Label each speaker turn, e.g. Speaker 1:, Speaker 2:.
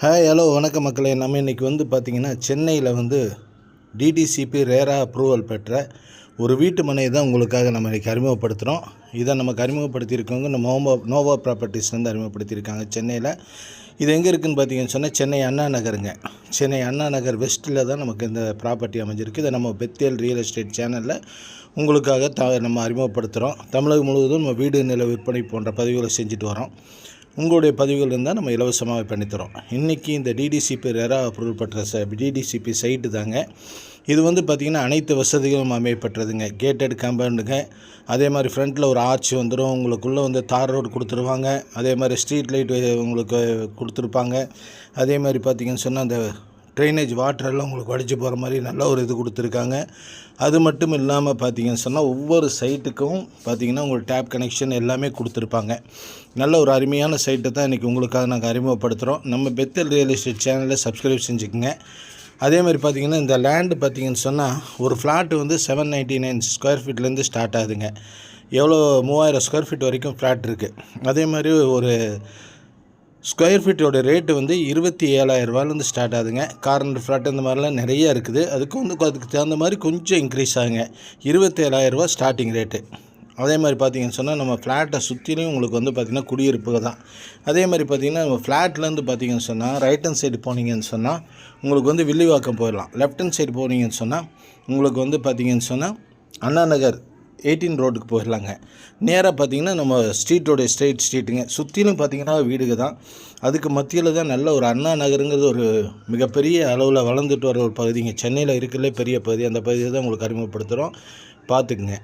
Speaker 1: Hi hello வணக்கம் மக்களே. நம்ம இன்றைக்கி பார்த்திங்கன்னா சென்னையில் டிடிசிபி ரேரா அப்ரூவல் பெற்ற ஒரு வீட்டு மனை தான் உங்களுக்காக நம்ம இன்றைக்கி அறிமுகப்படுத்துகிறோம். இதை நமக்கு அறிமுகப்படுத்தியிருக்கவங்க நம்ம நோவா ப்ராப்பர்ட்டிஸ்லேருந்து அறிமுகப்படுத்தியிருக்காங்க சென்னையில். இது எங்கே இருக்குதுன்னு பார்த்தீங்கன்னு சொன்னால் சென்னை அண்ணா நகருங்க. சென்னை அண்ணா நகர் வெஸ்ட்டில் தான் நமக்கு இந்த ப்ராப்பர்ட்டி அமைஞ்சிருக்கு. இதை நம்ம பெத்தேல் ரியல் எஸ்டேட் சேனலில் உங்களுக்காக நம்ம அறிமுகப்படுத்துகிறோம். தமிழகம் முழுவதும் நம்ம வீடு நில விற்பனை போன்ற பதிவுகளை செஞ்சுட்டு வரோம். உங்களுடைய பதிவுகள் இருந்தால் நம்ம இலவசமாக பண்ணித்தரோம். இன்றைக்கி இந்த டிடிசிபி ரேரா அப்ரூவல் பெற்ற டிடிசிபி சைட்டு தாங்க. இது பார்த்திங்கன்னா அனைத்து வசதிகளும் அமையப்பட்டதுங்க. கேட்டட் காம்பவுண்டுங்க. அதே மாதிரி ஃப்ரண்ட்டில் ஒரு ஆர்ச் வந்துடும். உங்களுக்குள்ளே தார் ரோடு கொடுத்துருவாங்க. அதே மாதிரி ஸ்ட்ரீட் லைட் உங்களுக்கு கொடுத்துருப்பாங்க. அதே மாதிரி பார்த்திங்கன்னு சொன்னால் அந்த ட்ரைனேஜ் வாட்டரெல்லாம் உங்களுக்கு வடித்து போகிற மாதிரி நல்ல ஒரு இது கொடுத்துருக்காங்க. அது மட்டும் இல்லாமல் பார்த்திங்கன்னு சொன்னால் ஒவ்வொரு சைட்டுக்கும் பார்த்திங்கன்னா உங்களுக்கு டேப் கனெக்ஷன் எல்லாமே கொடுத்துருப்பாங்க. நல்ல ஒரு அருமையான சைட்டை தான் இன்றைக்கி உங்களுக்காக நாங்கள் அறிமுகப்படுத்துகிறோம். நம்ம பெத்தேல் ரியல் எஸ்டேட் சேனலில் சப்ஸ்கிரைப் செஞ்சுக்கோங்க. அதே மாதிரி பார்த்திங்கன்னா இந்த லேண்டு பார்த்திங்கன்னு சொன்னால் ஒரு ஃப்ளாட்டு 799 ஸ்கொயர் ஃபீட்லேருந்து ஸ்டார்ட் ஆகுதுங்க. எவ்வளோ 3000 ஸ்கொயர் ஃபீட் வரைக்கும் ஃப்ளாட் இருக்குது. அதே மாதிரி ஒரு ஸ்கொயர் ஃபீட்டோட ரேட்டு 27,000 ரூபாயிலேருந்து ஸ்டார்ட் ஆகுதுங்க. கார்னர் ஃப்ளாட் இந்த மாதிரிலாம் நிறையா இருக்குது. அதுக்கு தகுந்த மாதிரி கொஞ்சம் இன்க்ரீஸ் ஆகுங்க. 27,000 ரூபா ஸ்டார்டிங் ரேட்டு. அதே மாதிரி பார்த்திங்கன்னு சொன்னால் நம்ம ஃப்ளாட்டை சுற்றிலையும் உங்களுக்கு பார்த்திங்கன்னா குடியிருப்பு தான். அதே மாதிரி பார்த்திங்கன்னா நம்ம ஃப்ளாட்லேருந்து பார்த்திங்கன்னு சொன்னால் ரைட் ஹேண்ட் சைடு போனீங்கன்னு சொன்னால் உங்களுக்கு வில்லிவாக்கம் போயிடலாம். லெஃப்ட் ஹேண்ட் சைடு போனீங்கன்னு சொன்னால் உங்களுக்கு பார்த்திங்கன்னு சொன்னால் அண்ணா நகர் 18 ரோடுக்கு போயிடலாங்க. நேராக பார்த்திங்கன்னா நம்ம ஸ்ட்ரீட்டோடைய ஸ்ட்ரீட்டுங்க. சுற்றிலும் பார்த்திங்கன்னா வீடுங்க தான். அதுக்கு மத்தியில் தான் நல்ல ஒரு அண்ணா நகருங்கிறது ஒரு மிகப்பெரிய அளவில் வளர்ந்துட்டு வர ஒரு பகுதிங்க. சென்னையில் இருக்கிறதுலே பெரிய பகுதி. அந்த பகுதியை தான் உங்களுக்கு அறிமுகப்படுத்துகிறோம். பார்த்துக்குங்க.